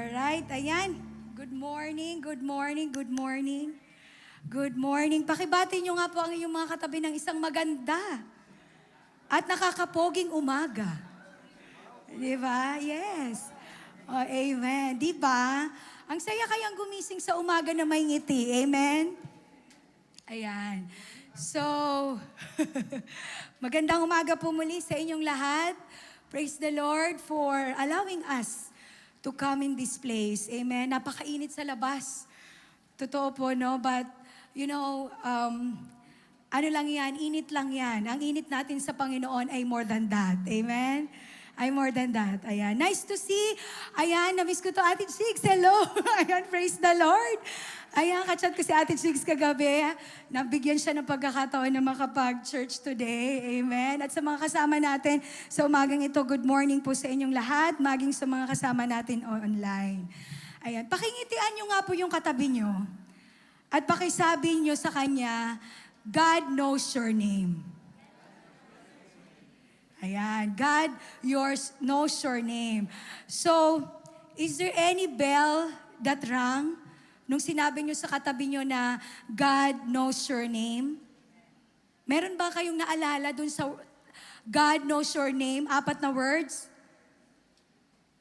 Alright, ayan. Good morning, good morning, good morning. Good morning. Pakibati nyo nga po ang inyong mga katabi ng isang maganda at nakakapoging umaga. Di ba? Yes. Oh, amen. Di ba? Ang saya kayang gumising sa umaga na may ngiti. Amen? Ayan. So, magandang umaga po muli sa inyong lahat. Praise the Lord for allowing us to come in this place. Amen. Napakainit sa labas. Totoo po, no? But, you know, ano lang yan, init lang yan. Ang init natin sa Panginoon ay more than that. Amen? Ay more than that. Ayan. Nice to see. Ayan, na-miss ko to Ate Chicks. Hello. Ayan, praise the Lord. Ayan, kachat ko si Ate Chicks kagabi. Nabigyan siya ng pagkakataon na makapag-church today. Amen. At sa mga kasama natin sa umagang ito, good morning po sa inyong lahat. Maging sa mga kasama natin online. Ayan, pakingitian nyo nga po yung katabi nyo. At pakisabi nyo sa kanya, God knows your name. Ayan, God knows your name. So, is there any bell that rang nung sinabi nyo sa katabi nyo na God knows your name? Meron ba kayong naalala dun sa God knows your name? 4 na words?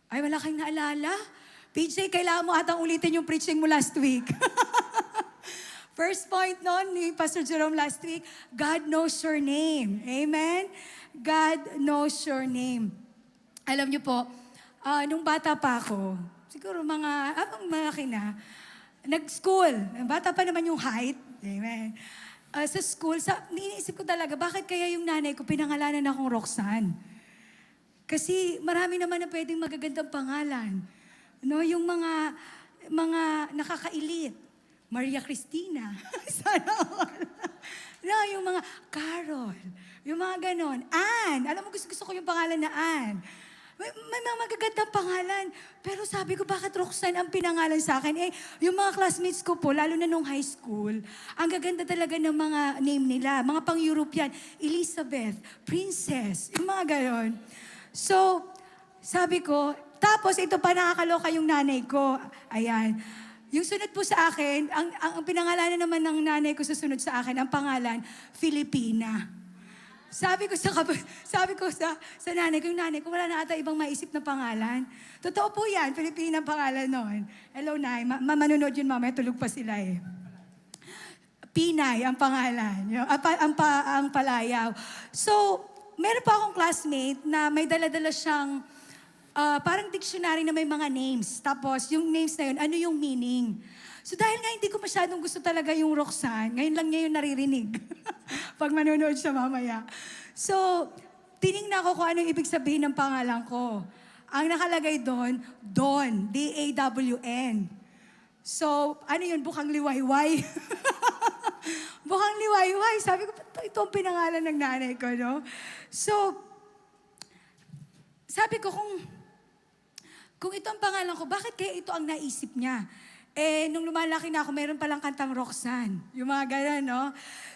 Ay, wala kayong naalala? PJ, kailangan mo atang ulitin yung preaching mo last week. First point noon ni Pastor Jerome last week, God knows your name. Amen? God knows your name. Alam niyo po, nung bata pa ako, siguro malaki na, nag-school. Bata pa naman yung height. Amen. Sa school, iniisip ko talaga, bakit kaya yung nanay ko pinangalanan akong Roxanne? Kasi marami naman na pwedeng magagandang pangalan. No, yung mga nakakailit. Maria Cristina. Sana all. No, yung mga Carol. Yung mga ganon. Ann. Alam mo, gusto ko yung pangalan na Ann. May mga magagandang pangalan. Pero sabi ko, bakit Roxanne ang pinangalan sa akin? Yung mga classmates ko po, lalo na nung high school, ang gaganda talaga ng mga name nila. Mga pang-European. Elizabeth, Princess, yung mga ganon. So, sabi ko, tapos ito pa nakakaloka yung nanay ko. Ayan. Yung sunod po sa akin, ang pinangalanan naman ng nanay ko sa sunod sa akin, ang pangalan, Filipina. Sabi ko sa nanay ko, yung nanay ko, wala na ata ibang maisip na pangalan. Totoo po yan, Filipina ang pangalan noon. Hello, Nay. Manunod yun mamaya, tulog pa sila eh. Pinay ang pangalan. Ang palayaw. So, meron pa akong classmate na may dala-dala siyang parang dictionary na may mga names. Tapos, yung names na yun, ano yung meaning? So, dahil nga hindi ko masyadong gusto talaga yung Roxanne, ngayon lang niya yung naririnig. Pag manonood siya mamaya. So, tinignan ko kung anong ibig sabihin ng pangalan ko. Ang nakalagay doon, Dawn. D-A-W-N. So, ano yun? Bukang liwayway. Bukang liwayway. Sabi ko, ito ang pinangalan ng nanay ko, no? So, sabi ko, kung ito ang pangalan ko, bakit kaya ito ang naisip niya? Nung lumalaki na ako, meron palang kantang Roxanne. Yung mga ganun, no?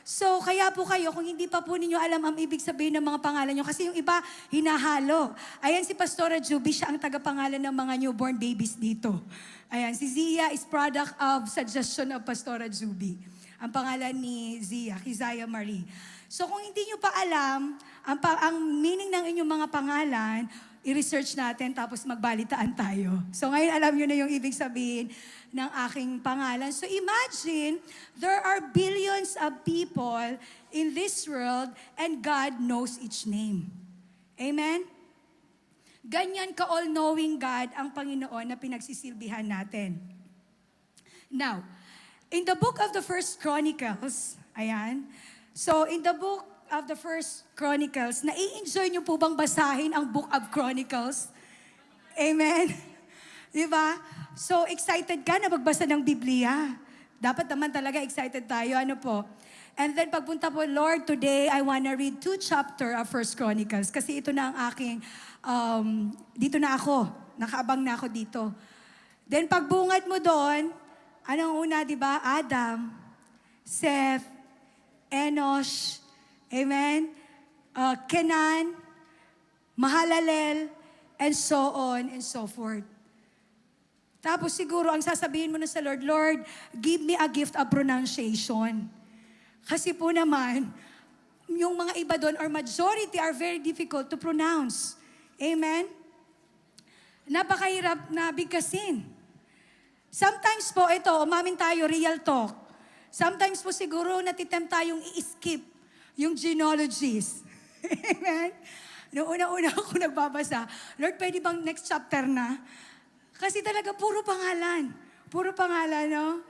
So, kaya po kayo, kung hindi pa po ninyo alam ang ibig sabihin ng mga pangalan nyo, kasi yung iba, hinahalo. Ayan si Pastora Juby, siya ang tagapangalan ng mga newborn babies dito. Ayan, si Zia is product of suggestion of Pastora Juby. Ang pangalan ni Zia, Kizaya Marie. So, kung hindi nyo pa alam, ang meaning ng inyong mga pangalan, i-research natin, tapos magbalitaan tayo. So ngayon alam nyo na yung ibig sabihin ng aking pangalan. So imagine, there are billions of people in this world and God knows each name. Amen? Ganyan ka-all-knowing God ang Panginoon na pinagsisilbihan natin. Now, in the book of the First Chronicles, ayan, so in the book of the First Chronicles, nai-enjoy niyo po bang basahin ang Book of Chronicles? Amen? Diba? So, excited ka na magbasa ng Biblia. Dapat naman talaga excited tayo. Ano po? And then, pagpunta po, Lord, today, I wanna read 2 chapter of First Chronicles. Kasi ito na ang aking, dito na ako. Nakaabang na ako dito. Then, pagbungad mo doon, anong una, diba? Adam, Seth, Enosh, amen? Kenan, Mahalalel, and so on and so forth. Tapos siguro ang sasabihin mo na sa Lord, Lord, give me a gift of pronunciation. Kasi po naman, yung mga iba doon or majority are very difficult to pronounce. Amen? Napakahirap na bigkasin. Sometimes po, ito, umamin tayo, real talk. Sometimes po siguro natitempt tayong i-skip yung genealogies. Amen? Noong una-una ako nagbabasa, Lord, pwede bang next chapter na? Kasi talaga puro pangalan. Puro pangalan, no?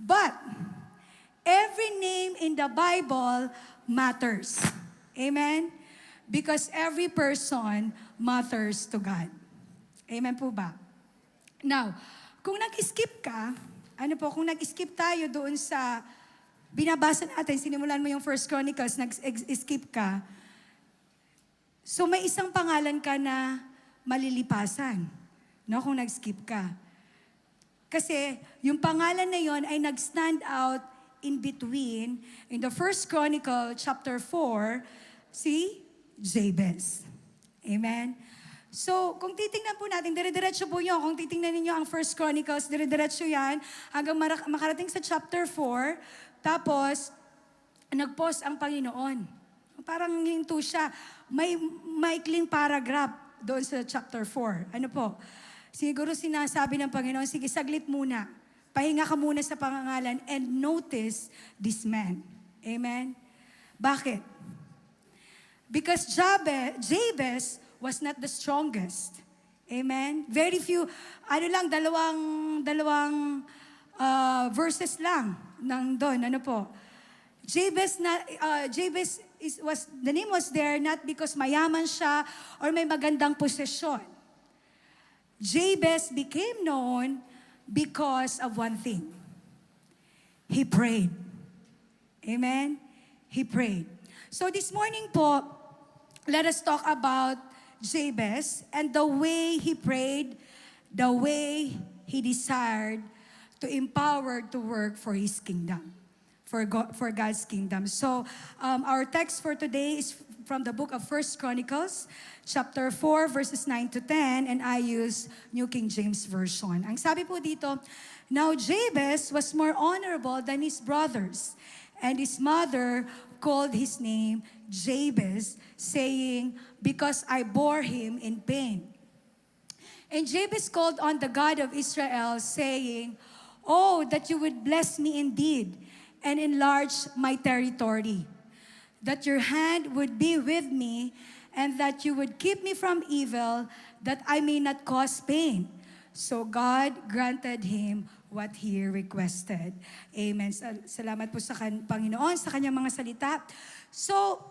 But, every name in the Bible matters. Amen? Because every person matters to God. Amen po ba? Now, kung nag-skip ka, kung nag-skip tayo doon sa binabasa natin, sinimulan mo yung First Chronicles, nag-skip ka, so may isang pangalan ka na malilipasan, no, kung nag-skip ka. Kasi yung pangalan na yon ay nag-stand out in between, in the First Chronicle, chapter 4, si Jabez. Amen? So, kung titingnan po natin, dire-diretso po yun. Kung titingnan ninyo ang First Chronicles, dire-diretso yan hanggang makarating sa chapter 4. Tapos, nag-pause ang Panginoon. Parang hinto siya. May maikling paragraph doon sa chapter 4. Ano po? Siguro sinasabi ng Panginoon, sige, saglit muna. Pahinga ka muna sa pangangalan and notice this man. Amen? Bakit? Because Jabez was not the strongest. Amen? Very few, dalawang verses lang nang doon. Ano po? Jabez the name was there not because mayaman siya or may magandang posisyon. Jabez became known because of one thing. He prayed. Amen? He prayed. So this morning po, let us talk about Jabez and the way he prayed, the way he desired to empower to work for his kingdom, for God's kingdom. So our text for today is from the book of First Chronicles, chapter 4, verses 9 to 10, and I use New King James Version. Ang sabi po dito, now Jabez was more honorable than his brothers, and his mother called his name Jabez, saying, because I bore him in pain. And Jabez called on the God of Israel, saying, oh, that you would bless me indeed and enlarge my territory, that your hand would be with me, and that you would keep me from evil, that I may not cause pain. So God granted him what he requested. Amen. Salamat po sa Panginoon, sa kanyang mga salita. So,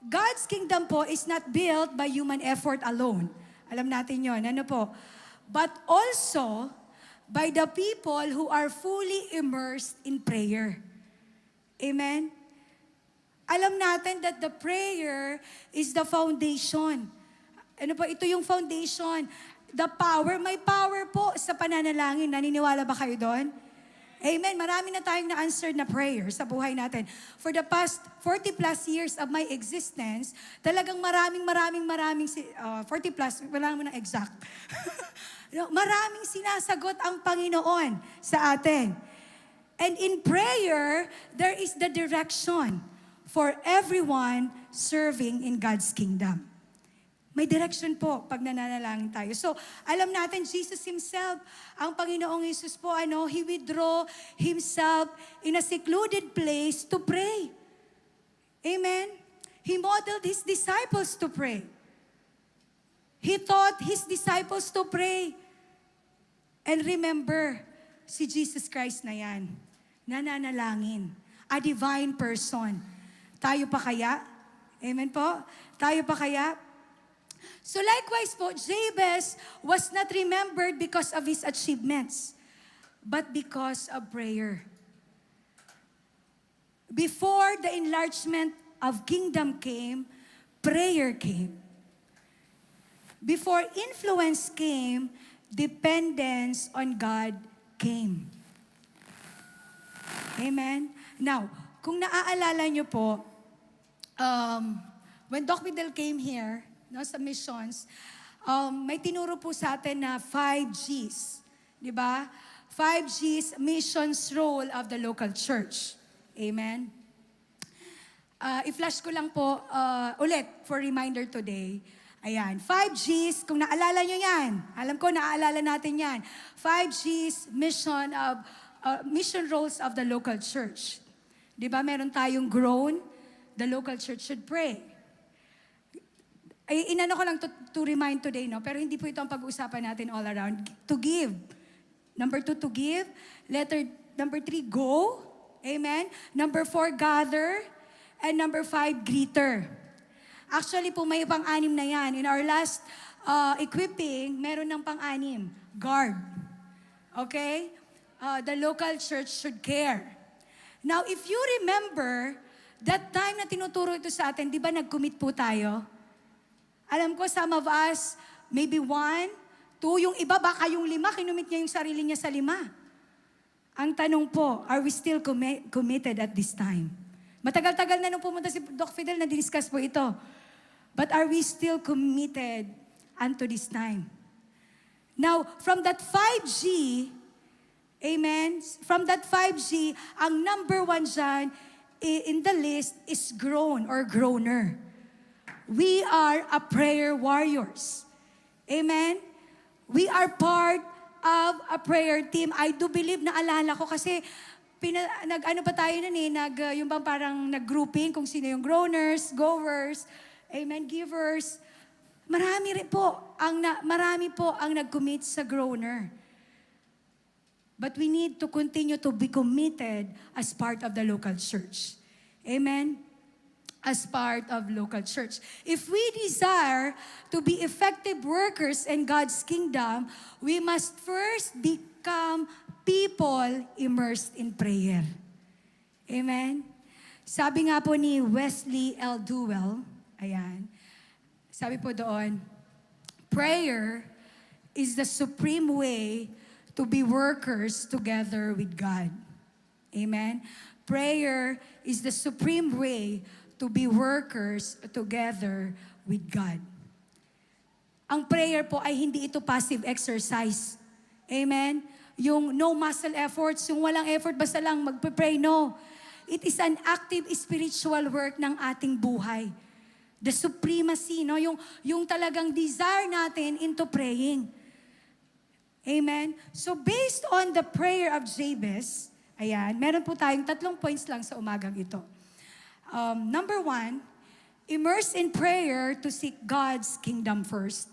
God's kingdom po is not built by human effort alone. Alam natin yon, ano po? But also, by the people who are fully immersed in prayer. Amen? Alam natin that the prayer is the foundation. Ano po, ito yung foundation. The power, may power po sa pananalangin. Naniniwala ba kayo doon? Amen. Marami na tayong na-answered na prayer sa buhay natin. For the past 40 plus years of my existence, talagang maraming 40 plus, wala naman ng exact. Maraming sinasagot ang Panginoon sa atin. And in prayer, there is the direction for everyone serving in God's kingdom. May direction po pag nananalangin tayo. So, alam natin, Jesus Himself, ang Panginoong Jesus po, He withdraw Himself in a secluded place to pray. Amen? He modeled His disciples to pray. He taught His disciples to pray. And remember, si Jesus Christ na yan, nananalangin, a divine person. Tayo pa kaya? Amen po? Tayo pa kaya? So likewise po, Jabez was not remembered because of his achievements, but because of prayer. Before the enlargement of kingdom came, prayer came. Before influence came, dependence on God came. Amen? Now, kung naaalala nyo po, when Doc Vidal came here, sa missions, may tinuro po sa atin na 5 Gs Di ba? 5G's missions role of the local church. Amen? I-flash ko lang po ulit for reminder today. Ayan, 5G's, kung naalala nyo yan, alam ko naaalala natin yan. 5G's mission roles of the local church. Di ba, meron tayong groan, the local church should pray. Ay, inano ko lang to remind today, no? Pero hindi po ito ang pag-uusapan natin all around. To give. Number 2, to give. Number 3, go. Amen. Number 4, gather. And number 5, greeter. Actually po, may pang-anim na yan. In our last equipping, meron ng pang-anim. Guard. Okay? The local church should care. Now, if you remember, that time na tinuturo ito sa atin, di ba nag-commit po tayo? Alam ko, some of us, maybe 1, 2, yung iba baka yung 5, kinumit niya yung sarili niya sa 5. Ang tanong po, are we still committed at this time? Matagal-tagal na nung pumunta si Doc Fidel na diniscuss po ito. But are we still committed unto this time? Now, from that 5G, amen, from that 5G, ang number 1 dyan in the list is groan or groaner. We are a prayer warriors. Amen? We are part of a prayer team. I do believe, naalala ko kasi nag-ano pa tayo nun yung bang parang nag-grouping kung sino yung groaners, goers, amen, givers. Marami po ang nag-commit sa groaner. But we need to continue to be committed as part of the local church. Amen? As part of local church. If we desire to be effective workers in God's kingdom, we must first become people immersed in prayer. Amen? Sabi nga po ni Wesley L. Duell, ayan, sabi po doon, prayer is the supreme way to be workers together with God. Amen? Prayer is the supreme way to be workers together with God. Ang prayer po ay hindi ito passive exercise. Amen? Yung no muscle efforts, yung walang effort, basta lang magpe-pray, no. It is an active spiritual work ng ating buhay. The supremacy, no? Yung talagang desire natin into praying. Amen? So based on the prayer of Jabez, ayan, meron po tayong 3 points lang sa umagang ito. Number 1, immerse in prayer to seek God's kingdom first.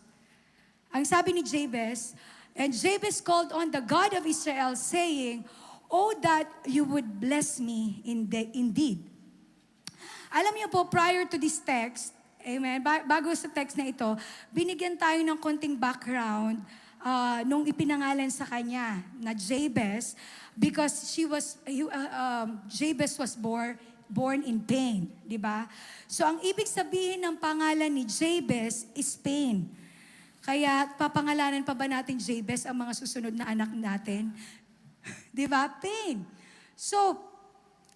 Ang sabi ni Jabez, and Jabez called on the God of Israel, saying, "Oh, that you would bless me indeed." Alam niyo po, prior to this text, amen, bago sa text na ito, binigyan tayo ng konting background nung ipinangalan sa kanya na Jabez, because Jabez was born in pain, di ba? So ang ibig sabihin ng pangalan ni Jabez is pain. Kaya papangalanan pa ba natin Jabez ang mga susunod na anak natin? Di ba? Pain. So,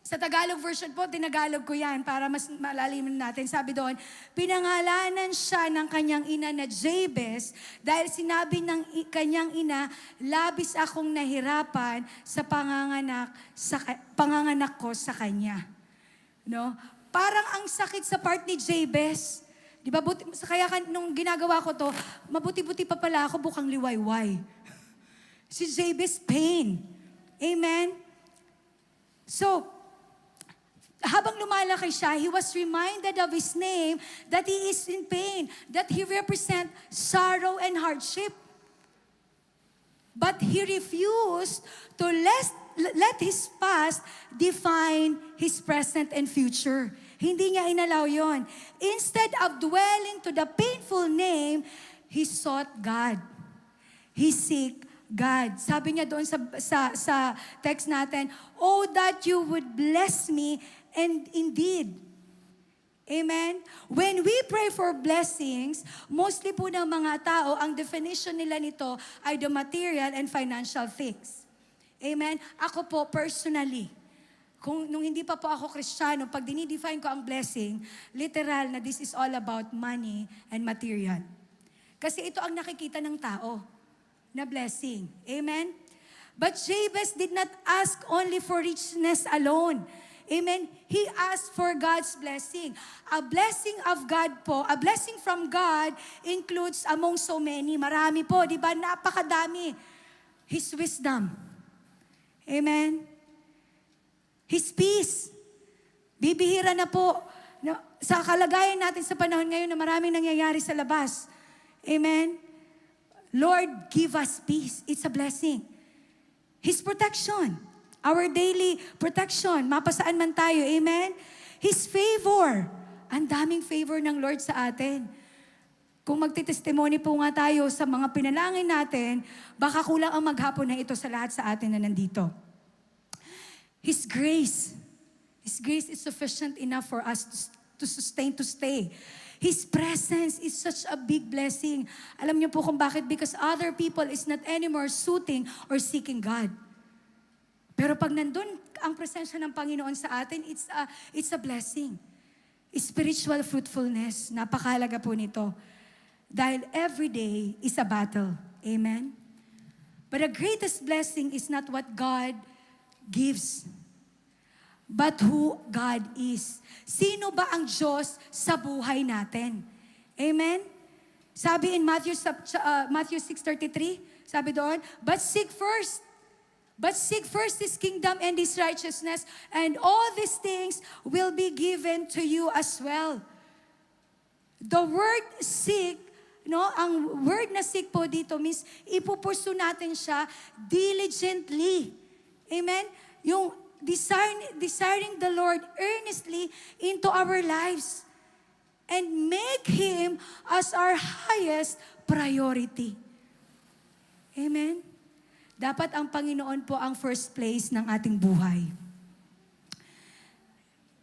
sa Tagalog version po, tinagalog ko yan para mas malalimin natin. Sabi doon, pinangalanan siya ng kanyang ina na Jabez dahil sinabi ng kanyang ina, labis akong nahirapan sa panganganak ko sa kanya. No? Parang ang sakit sa part ni Jabez. Di ba? Kaya nung ginagawa ko to, mabuti-buti pa pala ako bukang liwayway. Si Jabez, pain. Amen? So, habang lumalaki siya, he was reminded of his name that he is in pain, that he represents sorrow and hardship. But he refused to let his past define his present and future. Hindi niya inalaw yon. Instead of dwelling to the painful name, he sought God. He seek God. Sabi niya doon sa text natin, "Oh, that you would bless me, and indeed." Amen? When we pray for blessings, mostly po ng mga tao, ang definition nila nito ay the material and financial things. Amen? Ako po, personally, nung hindi pa po ako Kristiyano, pag dinidefine ko ang blessing, literal na this is all about money and material. Kasi ito ang nakikita ng tao na blessing. Amen? But Jabez did not ask only for richness alone. Amen? He asked for God's blessing. A blessing of God po, a blessing from God includes among so many. Marami po, di ba? Napakadami. His wisdom. Amen? His peace. Bibihira na po. Sa kalagayan natin sa panahon ngayon na maraming nangyayari sa labas. Amen? Lord, give us peace. It's a blessing. His protection. Our daily protection. Mapasaan man tayo. Amen? His favor. Ang daming favor ng Lord sa atin. Kung magtitestimony po nga tayo sa mga pinalangin natin, baka kulang ang maghapon na ito sa lahat sa atin na nandito. His grace. His grace is sufficient enough for us to sustain, to stay. His presence is such a big blessing. Alam niyo po kung bakit? Because other people is not anymore suiting or seeking God. Pero pag nandun ang presensya ng Panginoon sa atin, it's a blessing. Spiritual fruitfulness, napakahalaga po nito. Dahil every day is a battle. Amen? But the greatest blessing is not what God gives, but who God is. Sino ba ang Diyos sa buhay natin? Amen? Sabi in Matthew 6:33, sabi doon, But seek first His kingdom and His righteousness, and all these things will be given to you as well. The word seek, ang word na seek po dito means ipupursu natin siya diligently. Amen? Yung desiring the Lord earnestly into our lives and make Him as our highest priority. Amen? Dapat ang Panginoon po ang first place ng ating buhay.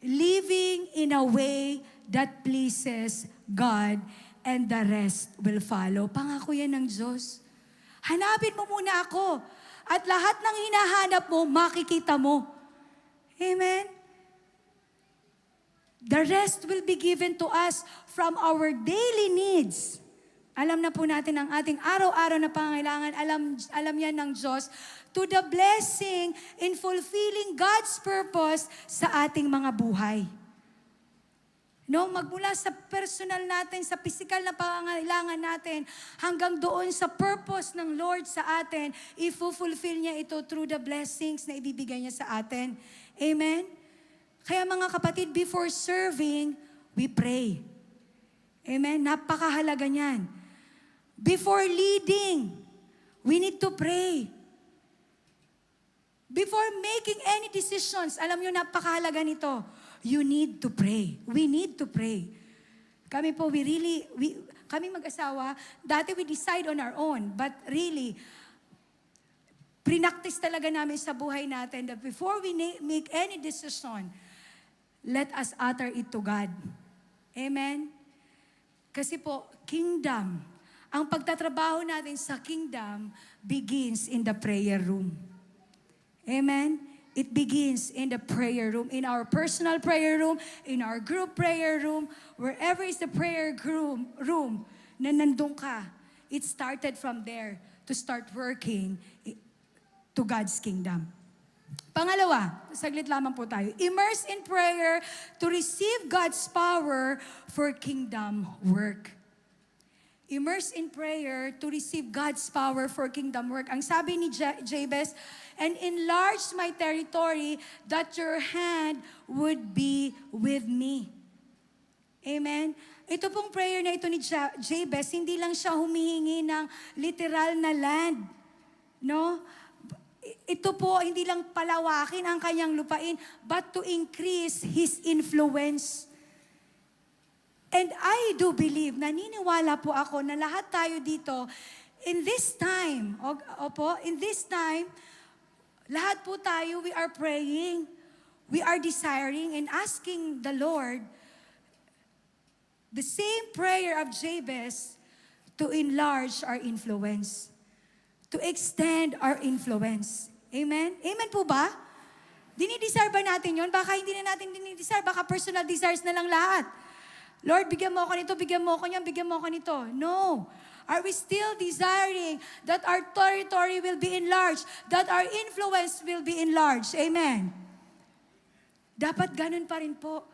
Living in a way that pleases God and the rest will follow. Pangako yan ng Diyos. Hanapin mo muna ako at lahat ng hinahanap mo, makikita mo. Amen? The rest will be given to us from our daily needs. Alam na po natin ang ating araw-araw na pangangailangan. Alam yan ng Diyos. To the blessing in fulfilling God's purpose sa ating mga buhay. Magmula sa personal natin, sa physical na pangangailangan natin, hanggang doon sa purpose ng Lord sa atin, i-fulfill niya ito through the blessings na ibibigay niya sa atin. Amen? Kaya mga kapatid, before serving, we pray. Amen? Napakahalaga niyan. Before leading, we need to pray. Before making any decisions, alam niyo, napakahalaga nito. You need to pray. We need to pray. Kami po, kami mag-asawa, dati we decide on our own, but really, prinaktis talaga namin sa buhay natin that before we make any decision, let us utter it to God. Amen? Kasi po, kingdom, ang pagtatrabaho natin sa kingdom begins in the prayer room. Amen? It begins in the prayer room, in our personal prayer room, in our group prayer room, wherever is the prayer room na nandun ka. It started from there to start working to God's kingdom. Pangalawa, saglit lamang po tayo. Immerse in prayer to receive God's power for kingdom work. Immerse in prayer to receive God's power for kingdom work. Ang sabi ni Jabez, and enlarge my territory that your hand would be with me. Amen? Ito pong prayer na ito ni Jabez, hindi lang siya humihingi ng literal na land. No? Ito po, hindi lang palawakin ang kanyang lupain, but to increase his influence. And I do believe, naniniwala po ako na lahat tayo dito, in this time, lahat po tayo, we are praying, we are desiring and asking the Lord, the same prayer of Jabez, to enlarge our influence, to extend our influence. Amen? Amen po ba? Dinidesire ba natin yon? Baka hindi na natin dinidesire, baka personal desires na lang lahat. Lord, bigyan mo ako nito, bigyan mo ako niyan, bigyan mo ako nito. No. Are we still desiring that our territory will be enlarged, that our influence will be enlarged? Amen. Dapat ganun pa rin po.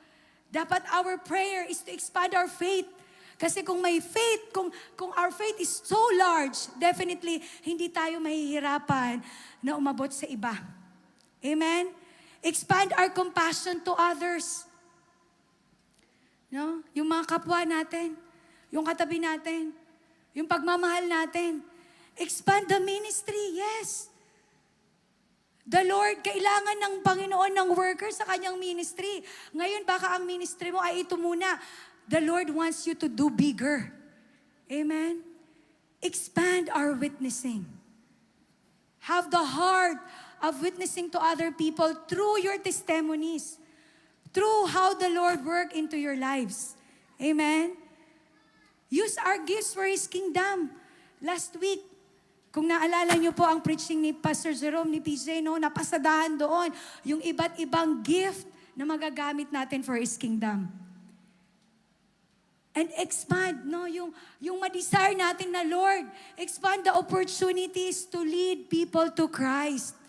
Dapat our prayer is to expand our faith. Kasi kung may faith, kung our faith is so large, definitely hindi tayo mahihirapan na umabot sa iba. Amen? Expand our compassion to others. No? Yung mga kapwa natin, yung katabi natin, yung pagmamahal natin. Expand the ministry, yes. The Lord, kailangan ng Panginoon ng workers sa kanyang ministry. Ngayon, baka ang ministry mo ay ito muna. The Lord wants you to do bigger. Amen? Expand our witnessing. Have the heart of witnessing to other people through your testimonies, through how the Lord worked into your lives. Amen? Use our gifts for His kingdom. Last week, kung naalala niyo po ang preaching ni Pastor Jerome, ni PJ, no, napasadahan doon yung iba't ibang gift na magagamit natin for His kingdom. And expand, no, yung ma-desire natin na, Lord, expand the opportunities to lead people to Christ.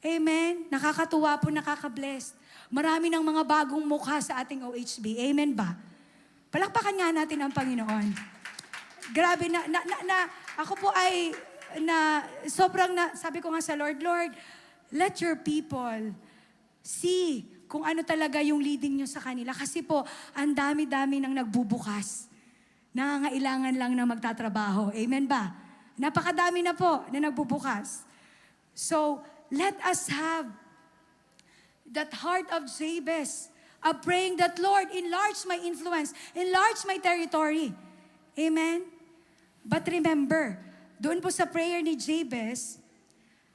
Amen? Nakakatuwa po, nakaka-bless. Marami ng mga bagong mukha sa ating OHB. Amen ba? Palakpakan nga natin ang Panginoon. Grabe ako po ay sabi ko nga sa Lord, Lord, let your people see kung ano talaga yung leading nyo sa kanila. Kasi po, ang dami-dami nang nagbubukas. Nangangailangan lang na magtatrabaho. Amen ba? Napakadami na po na nagbubukas. So, let us have that heart of Jabez, of praying that, Lord, enlarge my influence, enlarge my territory. Amen? But remember, doon po sa prayer ni Jabez,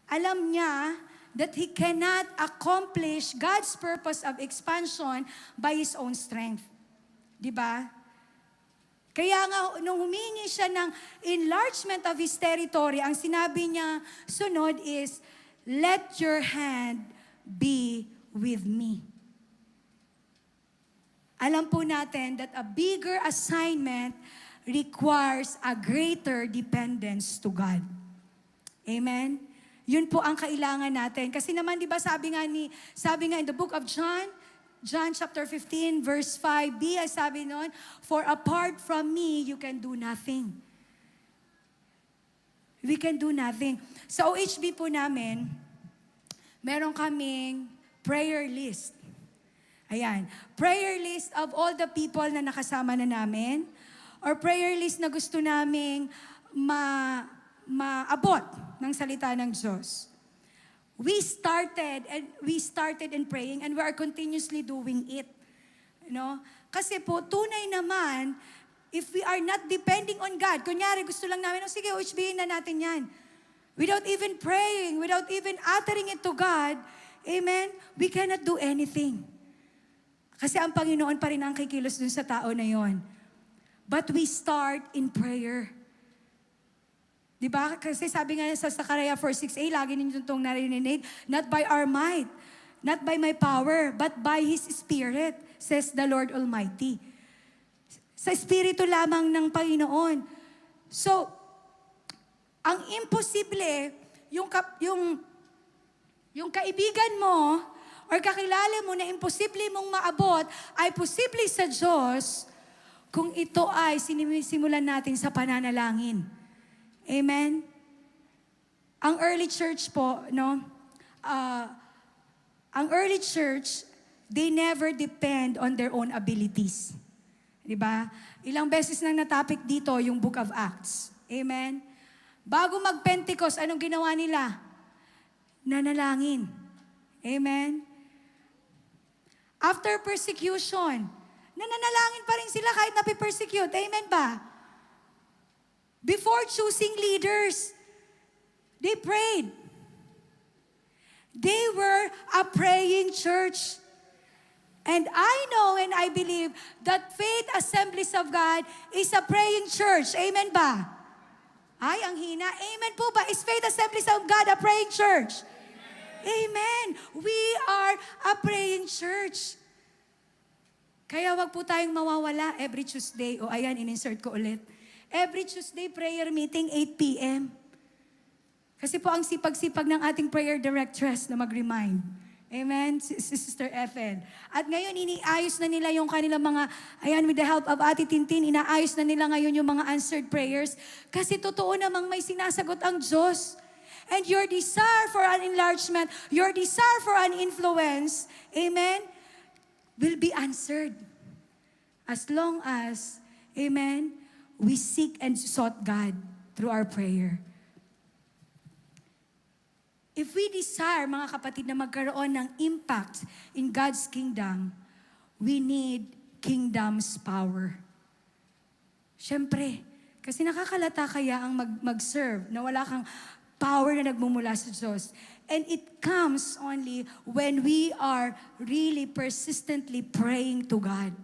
alam niya that he cannot accomplish God's purpose of expansion by his own strength. Diba? Kaya nga, nung humingi siya ng enlargement of his territory, ang sinabi niya sunod is, let your hand be with me. Alam po natin that a bigger assignment requires a greater dependence to God. Amen? Yun po ang kailangan natin. Kasi naman, di ba, sabi nga in the book of John chapter 15, verse 5b, ay sabi noon, for apart from me, you can do nothing. We can do nothing. Sa OHB po namin, meron kaming prayer list. Ayan. Prayer list of all the people na nakasama na namin, or prayer list na gusto naming maabot ng salita ng Diyos. We started in praying and we are continuously doing it. No? Kasi po, tunay naman, if we are not depending on God, kunyari gusto lang namin, sige, HBA na natin yan. Without even praying, without even uttering it to God, amen, we cannot do anything. Kasi ang Panginoon pa rin ang kikilos dun sa tao na yon. But we start in prayer. Diba? Kasi sabi nga sa Zechariah 4:6a, lagi ninyo itong narinig, not by our might, not by my power, but by His Spirit, says the Lord Almighty. Sa Espiritu lamang ng Panginoon. So, ang imposible, yung kaibigan mo, or kakilala mo na imposible mong maabot, ay posible sa Diyos, kung ito ay sinisimulan natin sa pananalangin. Amen? Ang early church po, no? Ang early church, they never depend on their own abilities. Diba? Ilang beses nang natapik dito yung Book of Acts. Amen? Bago mag-Pentecost, anong ginawa nila? Nanalangin. Amen? After persecution, nananalangin pa rin sila kahit napipersecute. Amen ba? Before choosing leaders, they prayed. They were a praying church. And I know and I believe that Faith Assemblies of God is a praying church. Amen ba? Ay, ang hina. Amen po ba? Is Faith Assemblies of God a praying church? Amen. We are a praying church. Kaya wag po tayong mawawala every Tuesday. O ayan, in-insert ko ulit. Every Tuesday prayer meeting, 8 p.m. Kasi po ang sipag-sipag ng ating prayer directress na mag-remind. Amen, si Sister Ethel. At ngayon, iniayos na nila yung kanilang mga, ayan, with the help of Ate Tintin, inaayos na nila ngayon yung mga answered prayers. Kasi totoo namang may sinasagot ang Diyos. And your desire for an enlargement, your desire for an influence, amen, will be answered. As long as, amen, we seek and sought God through our prayer. If we desire, mga kapatid, na magkaroon ng impact in God's kingdom, we need kingdom's power. Siyempre, kasi nakakalata kaya ang mag-serve na wala kang power na nagmumula sa Diyos. And it comes only when we are really persistently praying to God.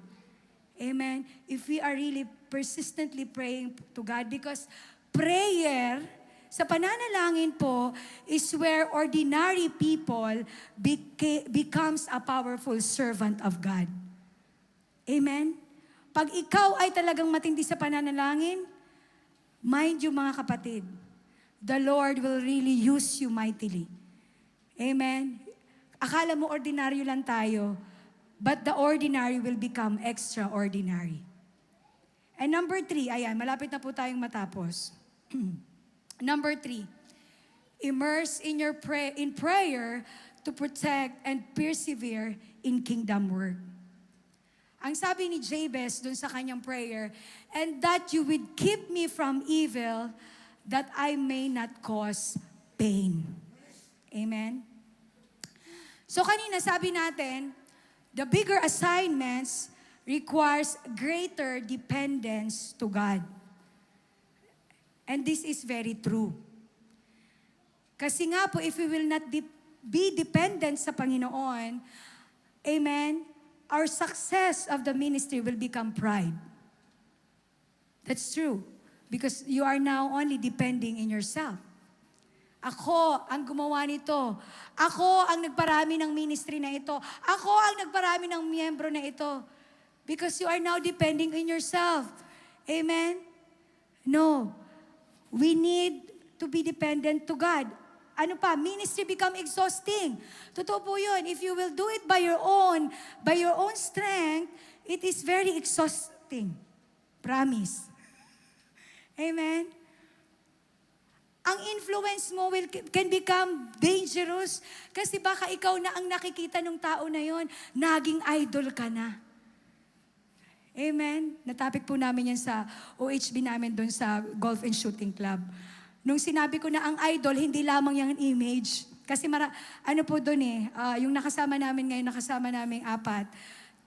Amen? If we are really persistently praying to God, because prayer, sa pananalangin po, is where ordinary people becomes a powerful servant of God. Amen? Pag ikaw ay talagang matindi sa pananalangin, mind you mga kapatid, the Lord will really use you mightily. Amen? Akala mo ordinaryo lang tayo, but the ordinary will become extraordinary. And number 3, ayan, malapit na po tayong matapos. Number 3, immerse in prayer to protect and persevere in kingdom work. Ang sabi ni Jabez dun sa kanyang prayer, and that you would keep me from evil, that I may not cause pain. Amen? So kanina sabi natin, the bigger assignments requires greater dependence to God. And this is very true. Kasi nga po, if we will not be dependent sa Panginoon, amen, our success of the ministry will become pride. That's true. Because you are now only depending in yourself. Ako ang gumawa nito. Ako ang nagparami ng ministry na ito. Ako ang nagparami ng miyembro na ito. Because you are now depending in yourself. Amen? No. We need to be dependent to God. Ano pa? Ministry become exhausting. Totoo po yun. If you will do it by your own strength, it is very exhausting. Promise. Amen? Ang influence mo can become dangerous kasi baka ikaw na ang nakikita ng tao na yon, naging idol ka na. Amen? Natapik po namin yan sa OHB namin doon sa Golf and Shooting Club. Nung sinabi ko na ang idol, hindi lamang yung image. Kasi ano po doon yung nakasama namin ngayon, nakasama namin 4.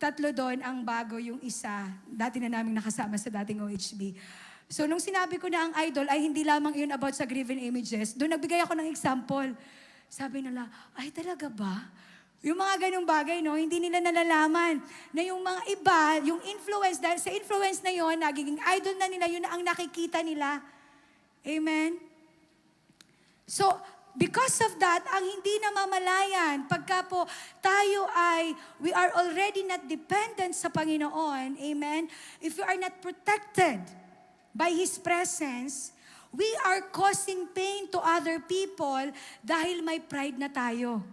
3 doon ang bago, yung isa. Dati na namin nakasama sa dating OHB. So, nung sinabi ko na ang idol ay hindi lamang yun about sa graven images, doon nagbigay ako ng example. Sabi nila, ay talaga ba? Yung mga ganong bagay, no, hindi nila nalalaman na yung mga iba, yung influence, dahil sa influence na yon, nagiging idol na nila, yun na ang nakikita nila. Amen? So, because of that, ang hindi namamalayan, pagka po tayo we are already not dependent sa Panginoon, amen? If you are not protected by His presence, we are causing pain to other people dahil may pride na tayo.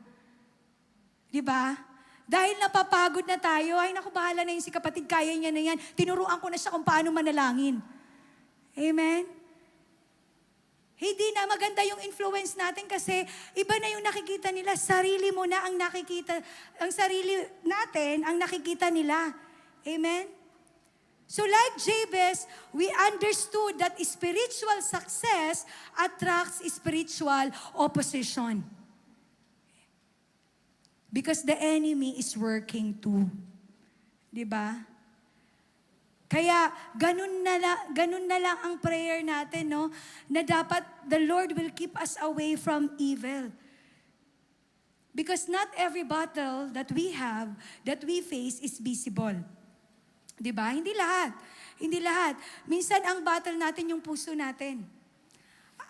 Diba? Dahil napapagod na tayo, ay naku, bahala na yun si kapatid, kaya niya na yan. Tinuruan ko na siya kung paano manalangin. Amen? Hindi na maganda yung influence natin kasi iba na yung nakikita nila. Sarili mo na ang nakikita, ang sarili natin ang nakikita nila. Amen? So like Jabez, we understood that spiritual success attracts spiritual opposition. Because the enemy is working too. Diba? Kaya ganun na lang ang prayer natin, no? Na dapat the Lord will keep us away from evil. Because not every battle that we have, that we face is visible. Diba? Hindi lahat. Hindi lahat. Minsan ang battle natin yung puso natin.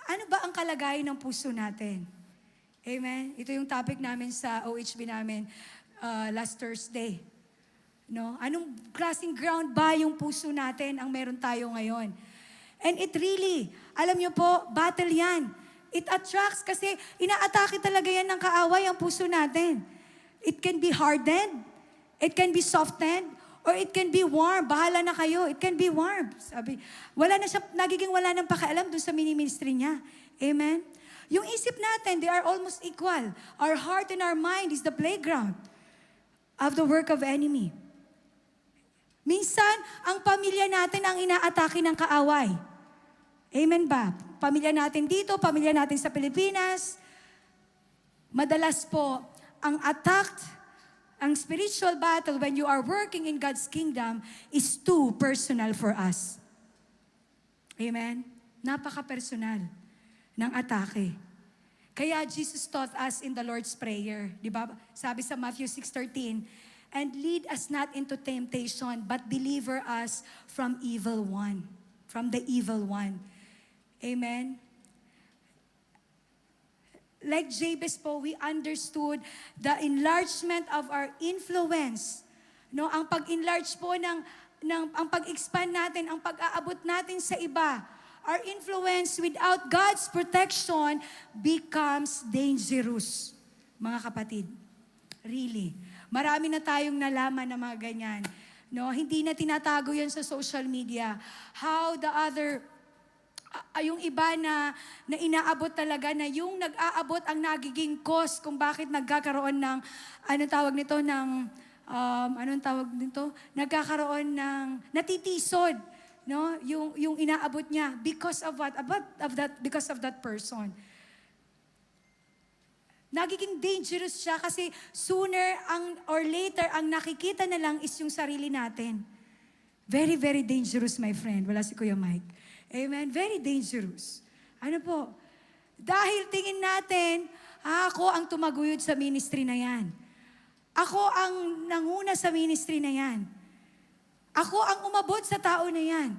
Ano ba ang kalagayan ng puso natin? Amen? Ito yung topic namin sa OHB namin last Thursday. No? Anong klaseng ground ba yung puso natin ang meron tayo ngayon? And it really, alam niyo po, battle yan. It attracts kasi inaatake talaga yan ng kaaway ang puso natin. It can be hardened, it can be softened, or it can be warm. Bahala na kayo. It can be warm. Sabi, nagiging wala nang pakialam dun sa mini-ministry niya. Amen? Yung isip natin, they are almost equal. Our heart and our mind is the playground of the work of enemy. Minsan, ang pamilya natin ang inaatake ng kaaway. Amen ba? Pamilya natin dito, pamilya natin sa Pilipinas. Madalas po, ang attack, ang spiritual battle when you are working in God's kingdom is too personal for us. Amen? Napaka-personal ng atake. Kaya Jesus taught us in the Lord's Prayer. Di ba? Sabi sa Matthew 6:13, and lead us not into temptation, but deliver us from evil one. From the evil one. Amen? Like Jabez po, we understood the enlargement of our influence. No, ang pag-enlarge po ang pag-expand natin, ang pag-aabot natin sa iba. Our influence without God's protection becomes dangerous. Mga kapatid, really. Marami na tayong nalaman na mga ganyan. No, hindi na tinatago yan sa social media. How the other yung iba na inaabot talaga na yung nag-aabot ang nagiging cause kung bakit nagkakaroon ng nagkakaroon ng natitisod, no? Yung inaabot niya because of what? Because of that person. Nagiging dangerous siya kasi sooner or later ang nakikita na lang is yung sarili natin. Very, very dangerous, my friend. Wala si Kuya Mike. Amen? Very dangerous. Ano po? Dahil tingin natin, ako ang tumaguyod sa ministry na yan. Ako ang nanguna sa ministry na yan. Ako ang umabot sa tao na yan.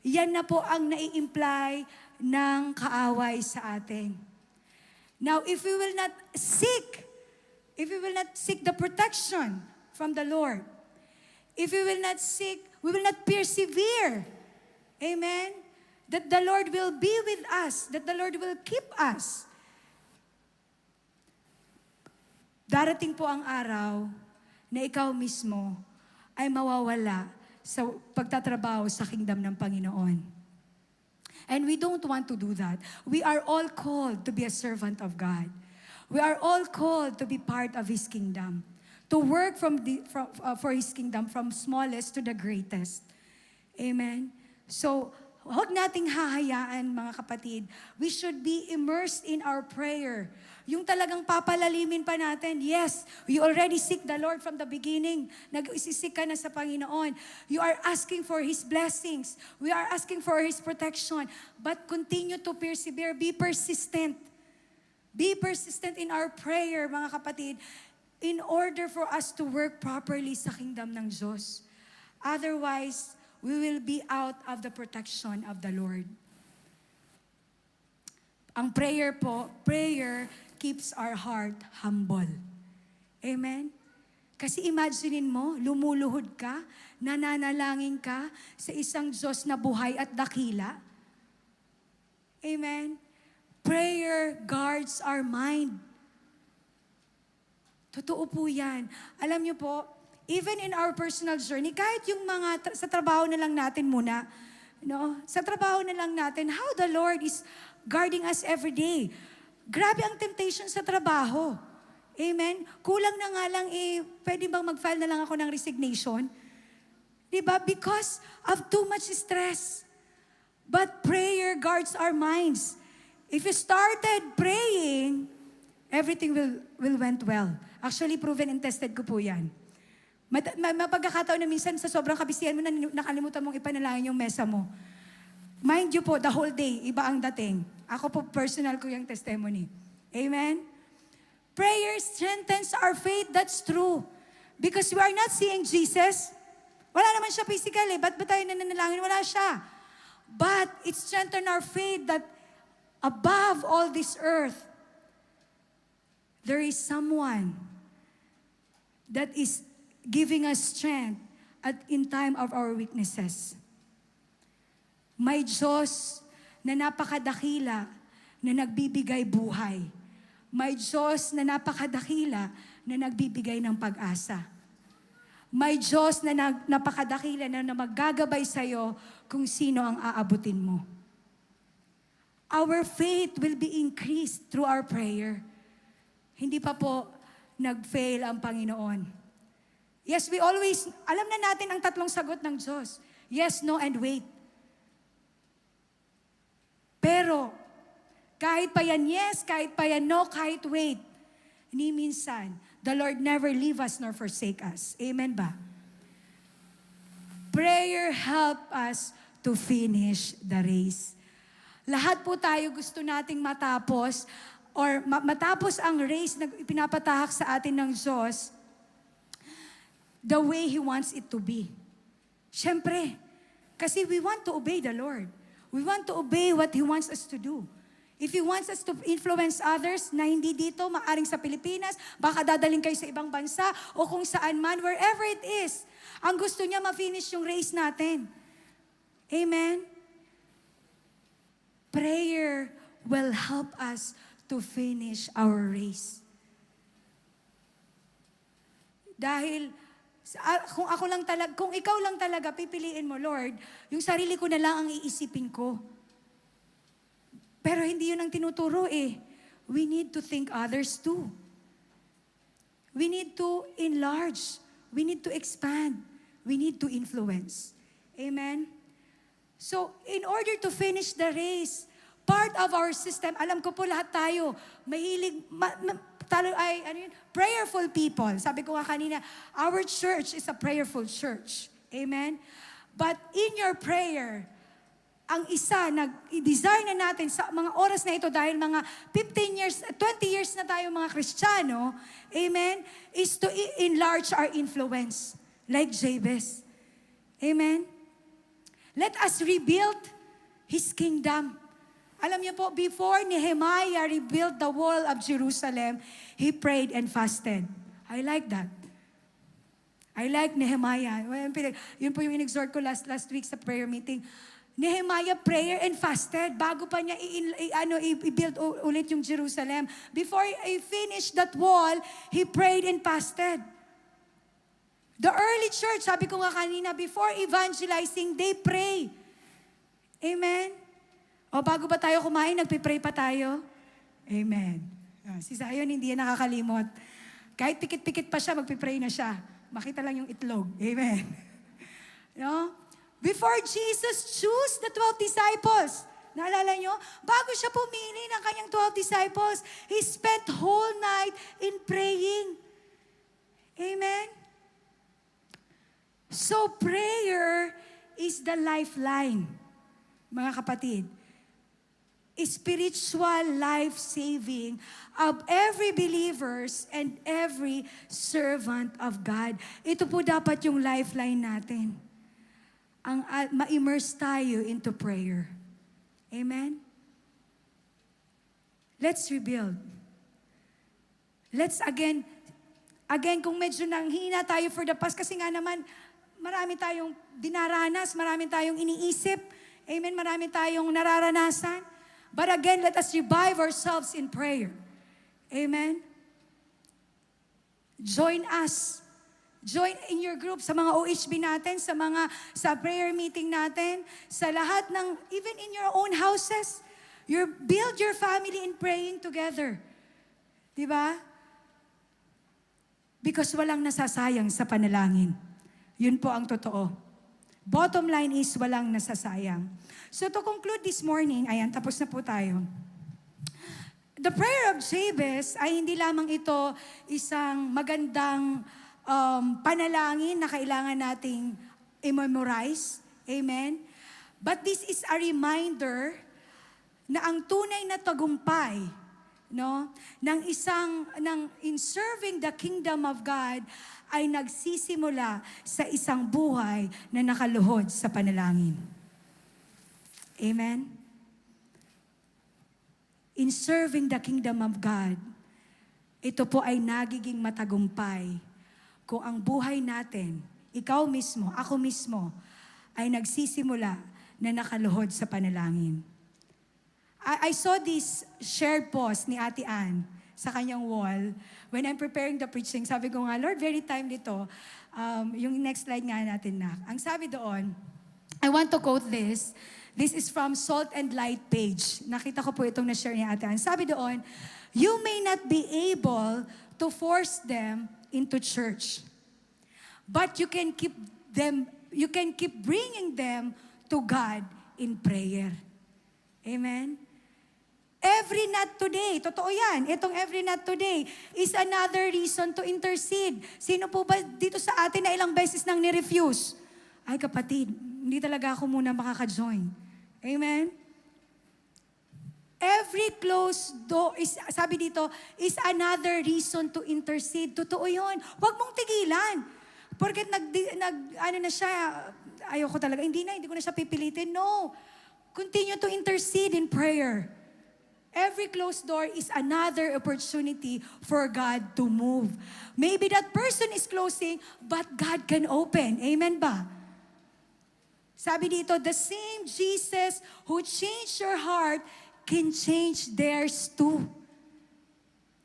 Yan na po ang nai-imply ng kaaway sa atin. Now, if we will not seek the protection from the Lord, if we will not persevere, amen, that the Lord will be with us, that the Lord will keep us. Darating po ang araw na ikaw mismo ay mawawala sa pagtatrabaho sa kingdom ng Panginoon. And we don't want to do that. We are all called to be a servant of God. We are all called to be part of His kingdom. To work for His kingdom from smallest to the greatest. Amen? So, huwag nating hahayaan, mga kapatid. We should be immersed in our prayer. Yung talagang papalalimin pa natin, yes, you already seek the Lord from the beginning. Nag-isisik ka na sa Panginoon. You are asking for His blessings. We are asking for His protection. But continue to persevere. Be persistent. Be persistent in our prayer, mga kapatid, in order for us to work properly sa kingdom ng Diyos. Otherwise, we will be out of the protection of the Lord. Ang prayer keeps our heart humble. Amen? Kasi imaginein mo, lumuluhod ka, nananalangin ka sa isang Diyos na buhay at dakila. Amen? Prayer guards our mind. Totoo po yan. Alam niyo po, even in our personal journey, kahit yung mga sa trabaho na lang natin muna, no? Sa trabaho na lang natin, how the Lord is guarding us every day. Grabe ang temptation sa trabaho. Amen? Kulang na nga lang, pwede bang mag-file na lang ako ng resignation? Diba? Because of too much stress. But prayer guards our minds. If you started praying, everything will went well. Actually, proven and tested ko po yan. Mapagkakataon na minsan sa sobrang kabisihan mo na nakalimutan mong ipanalangin yung mesa mo. Mind you po, the whole day, iba ang dating. Ako po, personal ko yung testimony. Amen? Prayer strengthens our faith, that's true. Because we are not seeing Jesus. Wala naman siya physically. Ba't ba tayo nananalangin? Wala siya. But it strengthens our faith that above all this earth, there is someone that is giving us strength in time of our weaknesses. May Diyos na napakadakila na nagbibigay buhay. May Diyos na napakadakila na nagbibigay ng pag-asa. May Diyos na napakadakila na maggagabay sa'yo kung sino ang aabutin mo. Our faith will be increased through our prayer. Hindi pa po nag-fail ang Panginoon. Yes, we always, alam na natin ang tatlong sagot ng Diyos. Yes, no, and wait. Pero, kahit pa yan yes, kahit pa yan no, kahit wait, ni minsan, the Lord never leave us nor forsake us. Amen ba? Prayer help us to finish the race. Lahat po tayo gusto nating matapos or matapos ang race na pinapatahak sa atin ng Diyos the way He wants it to be. Siyempre, kasi we want to obey the Lord. We want to obey what He wants us to do. If He wants us to influence others na hindi dito, maaring sa Pilipinas, baka dadaling kayo sa ibang bansa o kung saan man, wherever it is. Ang gusto niya ma-finish yung race natin. Amen? Prayer will help us to finish our race. Dahil kung ikaw lang talaga pipiliin mo, Lord, yung sarili ko na lang ang iisipin ko. Pero hindi yun ang tinuturo eh. We need to think others too. We need to enlarge. We need to expand. We need to influence. Amen? So, in order to finish the race, part of our system, alam ko po lahat tayo, mahilig, prayerful people. Sabi ko nga kanina, our church is a prayerful church. Amen? But in your prayer, ang isa, nag-design na natin sa mga oras na ito dahil mga 15 years, 20 years na tayo mga Kristiyano, amen, is to enlarge our influence, like Jabez. Amen? Let us rebuild His kingdom. Alam niyo po, before Nehemiah rebuilt the wall of Jerusalem, he prayed and fasted. I like that. I like Nehemiah. Yun po yung in-exhort ko last week sa prayer meeting. Nehemiah prayer and fasted bago pa niya i-build ulit yung Jerusalem. Before he finished that wall, he prayed and fasted. The early church, sabi ko nga kanina, before evangelizing, they pray. Amen? O bago ba tayo kumain, nagpipray pa tayo? Amen. Si Zion, hindi yan nakakalimot. Kahit pikit-pikit pa siya, magpipray na siya. Makita lang yung itlog. Amen. No? Before Jesus chose the 12 disciples, naalala nyo? Bago siya pumili ng kanyang 12 disciples, He spent whole night in praying. Amen? So prayer is the lifeline, mga kapatid. Spiritual life-saving of every believers and every servant of God. Ito po dapat yung lifeline natin. Ang ma-immerse tayo into prayer. Amen? Let's rebuild. Let's again, kung medyo nanghina tayo for the past, kasi nga naman, marami tayong dinaranas, marami tayong iniisip, amen, marami tayong nararanasan. But again, let us revive ourselves in prayer. Amen? Join us. Join in your group sa mga OHB natin, sa prayer meeting natin, sa lahat ng, even in your own houses. Build your family in praying together. Diba? Because walang nasasayang sa panalangin. Yun po ang totoo. Bottom line is walang nasasayang. So to conclude this morning, ayan, tapos na po tayo. The prayer of Jabez ay hindi lamang ito isang magandang panalangin na kailangan nating i-memorize. Amen? But this is a reminder na ang tunay na tagumpay, no, in serving the kingdom of God ay nagsisimula sa isang buhay na nakaluhod sa panalangin. Amen? In serving the kingdom of God, ito po ay nagiging matagumpay kung ang buhay natin, ikaw mismo, ako mismo, ay nagsisimula na nakaluhod sa panalangin. I saw this shared post ni Ate Ann sa kanyang wall. When I'm preparing the preaching, sabi ko nga, Lord, very time dito. Yung next slide nga natin na. Ang sabi doon, I want to quote this. This is from Salt and Light page. Nakita ko po itong na-share ni Ate Ann. Sabi doon, you may not be able to force them into church, but you can keep bringing them to God in prayer. Amen? Every not today, totoo yan, itong every not today is another reason to intercede. Sino po ba dito sa atin na ilang beses nang ni-refuse? Ay kapatid, hindi talaga ako muna makaka-join. Amen? Every closed door, sabi dito, is another reason to intercede. Totoo yun. Huwag mong tigilan. Porket ano na siya, ayoko talaga, hindi ko na siya pipilitin. No. Continue to intercede in prayer. Every closed door is another opportunity for God to move. Maybe that person is closing, but God can open. Amen ba? Sabi dito, the same Jesus who changed your heart can change theirs too.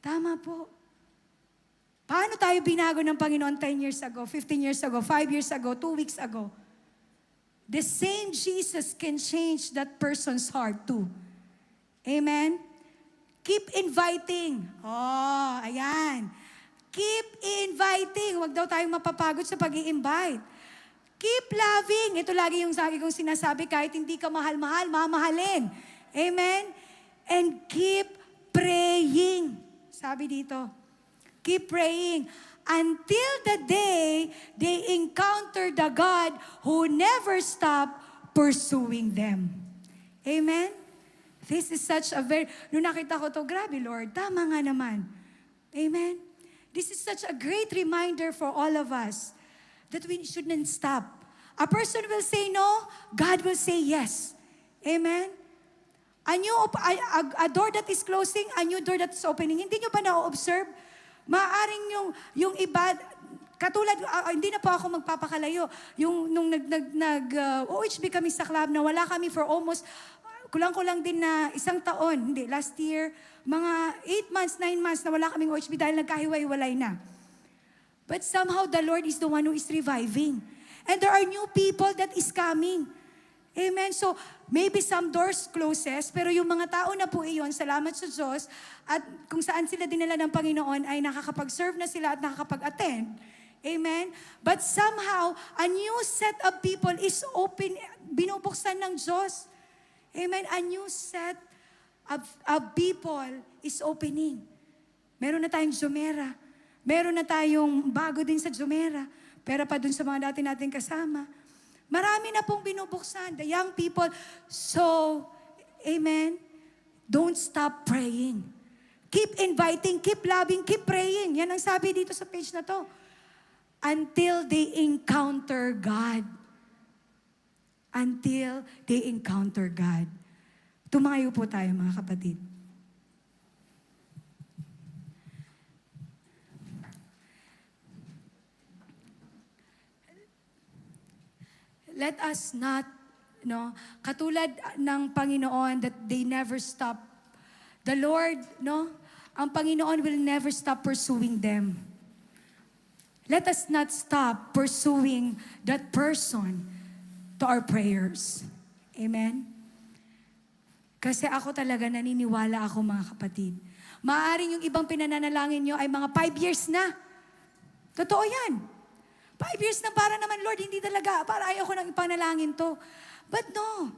Tama po. Paano tayo binago ng Panginoon 10 years ago, 15 years ago, 5 years ago, 2 weeks ago? The same Jesus can change that person's heart too. Amen? Keep inviting. Oh, ayan. Keep inviting. Huwag daw tayong mapapagod sa pag-i-invite. Keep loving. Ito lagi yung lagi kong sinasabi, kahit hindi ka mahal-mahal, mamahalin. Amen? And keep praying. Sabi dito, keep praying until the day they encounter the God who never stop pursuing them. Amen? This is such a nung nakita ko to, grabe Lord, tama nga naman. Amen? This is such a great reminder for all of us that we shouldn't stop. A person will say no, God will say yes. Amen? A door that is closing, a new door that is opening. Hindi nyo ba na-observe? Maaring yung iba, katulad, hindi na po ako magpapakalayo. Yung nung OHB kami sa club na wala kami for almost, kulang-kulang din na 1 taon, hindi, last year, mga 8 months, 9 months na wala kaming OHB dahil nagkahiwa-hiwalay na. But somehow the Lord is the one who is reviving. And there are new people that is coming. Amen? So, maybe some doors closes, pero yung mga tao na po iyon, salamat sa Diyos, at kung saan sila dinala ng Panginoon ay nakakapag-serve na sila at nakakapag-attend. Amen? But somehow, a new set of people is open, binubuksan ng Diyos. Amen? A new set of people is opening. Meron na tayong Jumera. Meron na tayong bago din sa Jumera. Pero pa dun sa mga dati nating kasama. Marami na pong binubuksan. The young people. So, amen? Don't stop praying. Keep inviting, keep loving, keep praying. Yan ang sabi dito sa page na to. Until they encounter God. Until they encounter God. Tumayo po tayo mga kapatid. Let us not, katulad ng Panginoon that they never stop. The Lord, ang Panginoon will never stop pursuing them. Let us not stop pursuing that person to our prayers. Amen? Kasi ako talaga naniniwala ako mga kapatid. Maaring yung ibang pinananalangin nyo ay mga 5 years na. Totoo yan. 5 years na para naman, Lord, hindi talaga, para ayaw ko nang ipanalangin to. But no,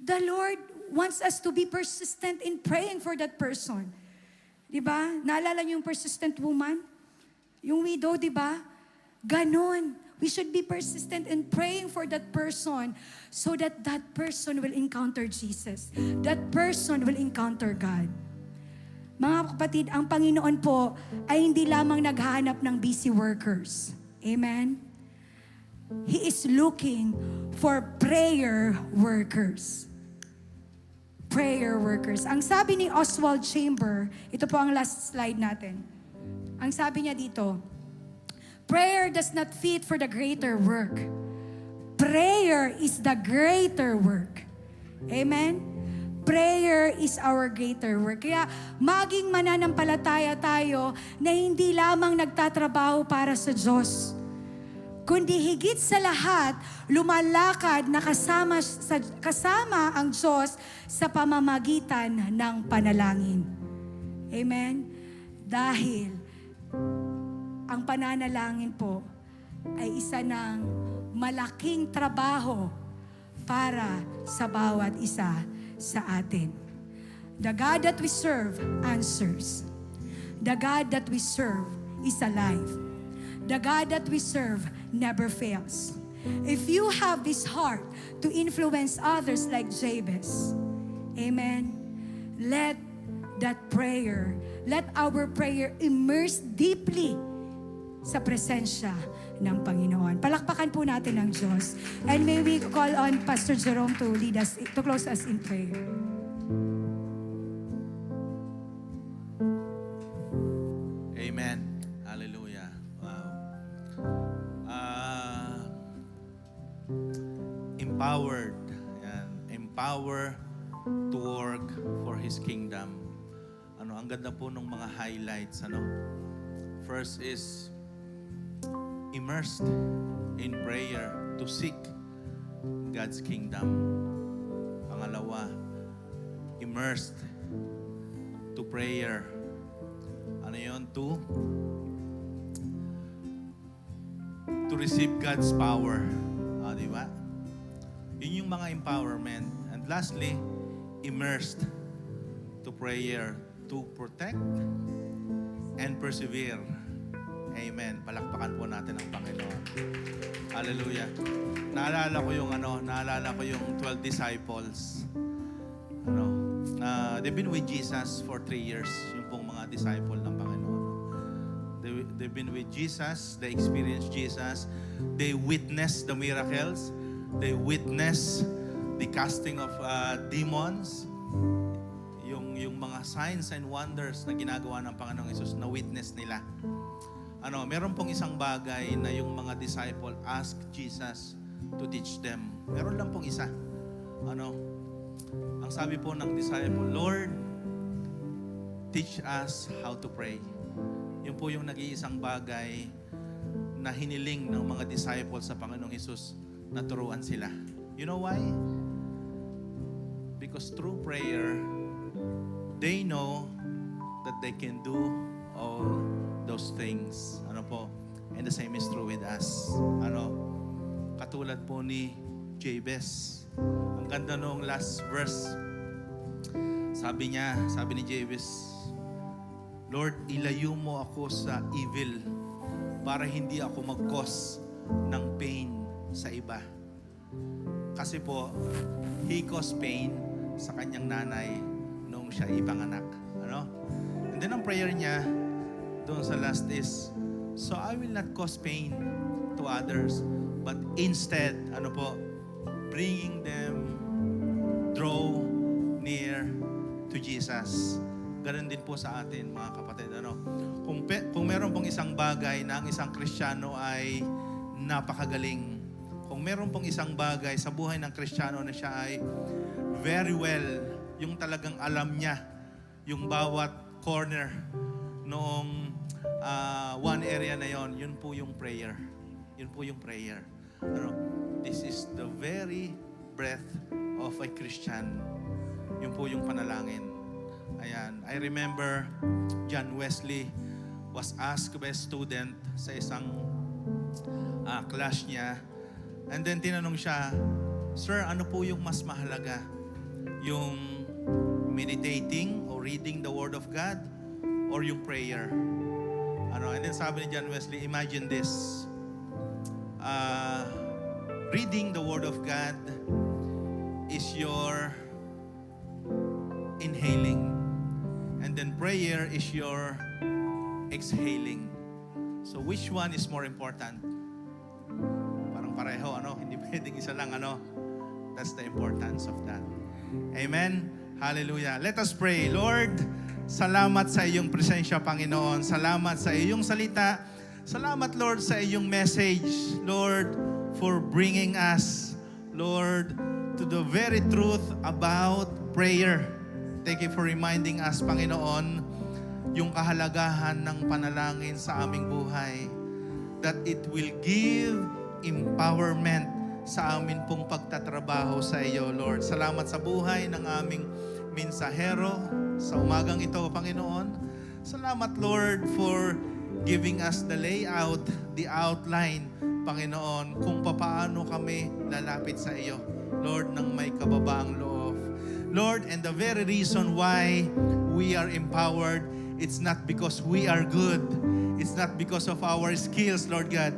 the Lord wants us to be persistent in praying for that person. Diba? Naalala niyo yung persistent woman? Yung widow, diba? Ganon. We should be persistent in praying for that person so that that person will encounter Jesus. That person will encounter God. Mga kapatid, ang Panginoon po ay hindi lamang naghahanap ng busy workers. Amen? He is looking for prayer workers. Prayer workers. Ang sabi ni Oswald Chamber, ito po ang last slide natin. Ang sabi niya dito, prayer does not fit for the greater work. prayer is the greater work. Amen? Prayer is our greater work. Kaya maging mananampalataya tayo na hindi lamang nagtatrabaho para sa Diyos, kundi higit sa lahat, lumalakad na kasama ang Diyos sa pamamagitan ng panalangin. Amen? Dahil ang pananalangin po ay isa ng malaking trabaho para sa bawat isa sa atin. The God that we serve answers. The God that we serve is alive. The God that we serve never fails. If you have this heart to influence others like Jabez, amen, let our prayer immerse deeply sa presensya ng Panginoon. Palakpakan po natin ang Diyos. And may we call on Pastor Jerome to lead us, to close us in prayer. Amen. Hallelujah. Wow. Empowered. Yan. Empower to work for His kingdom. Ang ganda po ng mga highlights. First is immersed in prayer to seek God's kingdom. Pangalawa, immersed to prayer. To receive God's power. Di ba? Yun yung mga empowerment. And lastly, immersed to prayer to protect and persevere. Amen. Palakpakan po natin ang Panginoon. Hallelujah. Naalala ko yung 12 disciples. They've been with Jesus for 3 years, yung pong mga disciple ng Panginoon. They've been with Jesus, they experienced Jesus, they witnessed the miracles, they witnessed the casting of demons, yung mga signs and wonders na ginagawa ng Panginoong Hesus na witness nila. Meron pong isang bagay na yung mga disciple ask Jesus to teach them. Meron lang pong isa. Ang sabi po ng disciple, Lord, teach us how to pray. Yun po yung nag-iisang bagay na hiniling ng mga disciples sa Panginoong Hesus na turuan sila. You know why? Because through prayer, they know that they can do all those things. And the same is true with us. Katulad po ni Jabez. Ang ganda nung last verse. Sabi ni Jabez, Lord, ilayo mo ako sa evil para hindi ako mag-cause ng pain sa iba. Kasi po, he caused pain sa kanyang nanay nung siya ipanganak. And then ang prayer niya doon sa last is, so I will not cause pain to others, but instead, bringing them, draw near to Jesus. Ganun din po sa atin, mga kapatid. Kung meron pong isang bagay na ang isang Kristiyano ay napakagaling, kung meron pong isang bagay sa buhay ng Kristiyano na siya ay very well, yung talagang alam niya, yung bawat corner noong one area na yon, yun po yung prayer. Yun po yung prayer. This is the very breath of a Christian. Yun po yung panalangin. Ayan. I remember John Wesley was asked by a student sa isang class niya. And then tinanong siya, Sir, ano po yung mas mahalaga? Yung meditating or reading the Word of God or yung prayer? And then sabi ni John Wesley, imagine this. Reading the Word of God is your inhaling. And then prayer is your exhaling. So which one is more important? Parang pareho, Hindi pwedeng isa lang, That's the importance of that. Amen? Hallelujah. Let us pray. Lord, salamat sa iyong presensya, Panginoon. Salamat sa iyong salita. Salamat, Lord, sa iyong message. Lord, for bringing us, Lord, to the very truth about prayer. Thank you for reminding us, Panginoon, yung kahalagahan ng panalangin sa aming buhay, that it will give empowerment sa amin pong pagtatrabaho sa iyo, Lord. Salamat sa buhay ng aming mensahero sa umagang ito, Panginoon. Salamat, Lord, for giving us the layout, the outline, Panginoon, kung papaano kami lalapit sa iyo, Lord, ng may kababaang loob. Lord, and the very reason why we are empowered, it's not because we are good. It's not because of our skills, Lord God.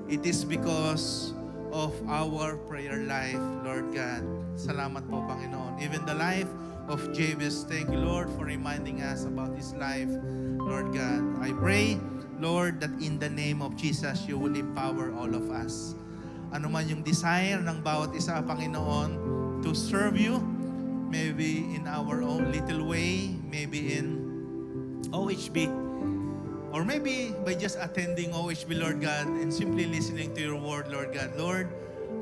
It is because of our prayer life, Lord God. Salamat po, Panginoon. Even the life of Jabez, thank you, Lord, for reminding us about his life, Lord God. I pray, Lord, that in the name of Jesus, you will empower all of us. Ano man yung desire ng bawat isa, Panginoon, to serve you, maybe in our own little way, maybe in OHB, or maybe by just attending OHB, Lord God, and simply listening to your word, Lord God. Lord,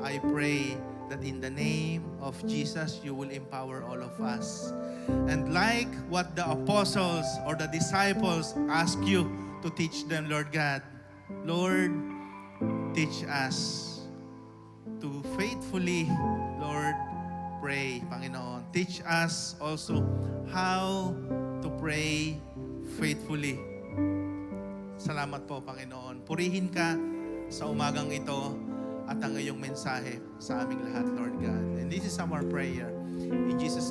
I pray that in the name of Jesus, you will empower all of us. And like what the apostles or the disciples ask you to teach them, Lord God, Lord, teach us to faithfully, Lord, pray, Panginoon. Teach us also how to pray faithfully. Salamat po, Panginoon. Purihin ka sa umagang ito at ang iyong mensahe sa aming lahat, Lord God. And this is our prayer. In Jesus'